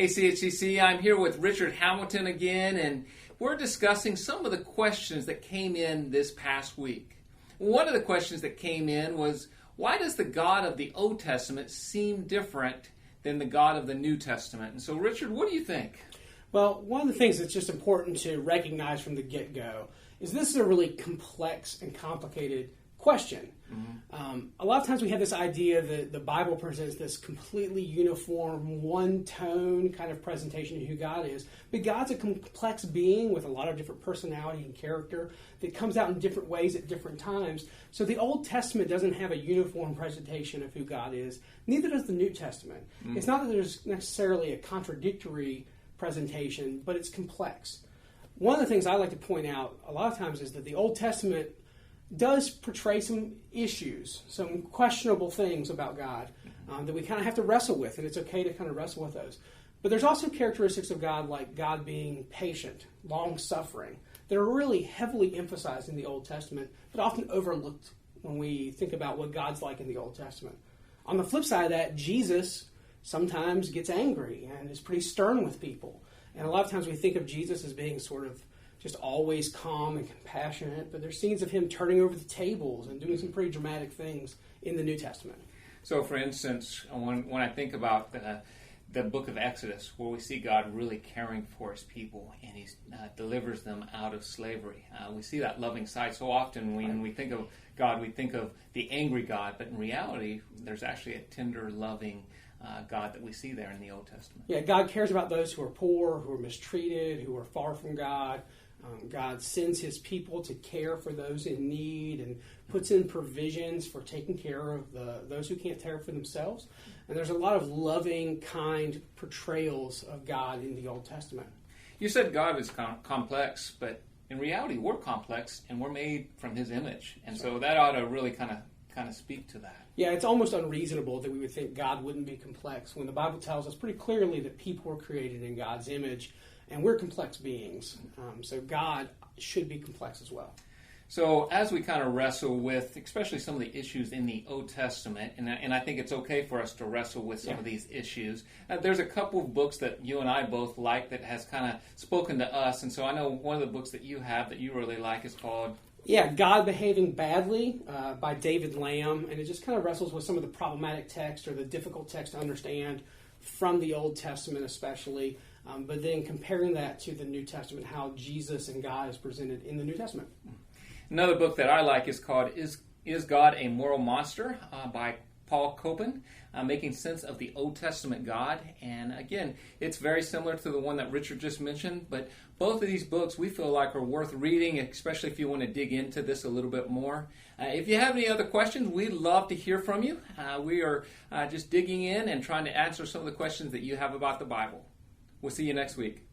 Hey CHCC, I'm here with Richard Hamilton again, and we're discussing some of the questions that came in this past week. One of the questions that came in was, why does the God of the Old Testament seem different than the God of the New Testament? And so, Richard, what do you think? Well, one of the things that's just important to recognize from the get-go is this is a really complex and complicated question. A lot of times we have this idea that the Bible presents this completely uniform, one-tone kind of presentation of who God is. But God's a complex being with a lot of different personality and character that comes out in different ways at different times. So the Old Testament doesn't have a uniform presentation of who God is. Neither does the New Testament. It's not that there's necessarily a contradictory presentation, but it's complex. One of the things I like to point out a lot of times is that the Old Testament does portray some issues, some questionable things about God that we kind of have to wrestle with, and it's okay to kind of wrestle with those. But there's also characteristics of God, like God being patient, long-suffering, that are really heavily emphasized in the Old Testament, but often overlooked when we think about what God's like in the Old Testament. On the flip side of that, Jesus sometimes gets angry and is pretty stern with people. And a lot of times we think of Jesus as being sort of just always calm and compassionate, but there's scenes of him turning over the tables and doing some pretty dramatic things in the New Testament. So, for instance, when I think about the book of Exodus, where we see God really caring for his people and he delivers them out of slavery, we see that loving side. So often when we think of God, we think of the angry God, but in reality, there's actually a tender, loving God that we see there in the Old Testament. Yeah, God cares about those who are poor, who are mistreated, who are far from God. God sends his people to care for those in need and puts in provisions for taking care of those who can't care for themselves. And there's a lot of loving, kind portrayals of God in the Old Testament. You said God is complex, but in reality, we're complex and we're made from his image. And so that ought to really kind of speak to that. Yeah, it's almost unreasonable that we would think God wouldn't be complex when the Bible tells us pretty clearly that people were created in God's image. And we're complex beings, so God should be complex as well. So as we kind of wrestle with, especially some of the issues in the Old Testament, and I think it's okay for us to wrestle with some of these issues, there's a couple of books that you and I both like that has kind of spoken to us. And so I know one of the books that you have that you really like is called... Yeah, God Behaving Badly by David Lamb, and it just kind of wrestles with some of the problematic text or the difficult text to understand from the Old Testament especially. But then comparing that to the New Testament, how Jesus and God is presented in the New Testament. Another book that I like is called Is God a Moral Monster? By Paul Copan, making sense of the Old Testament God. And again, it's very similar to the one that Richard just mentioned, but both of these books we feel like are worth reading, especially if you want to dig into this a little bit more. If you have any other questions, we'd love to hear from you. We are just digging in and trying to answer some of the questions that you have about the Bible. We'll see you next week.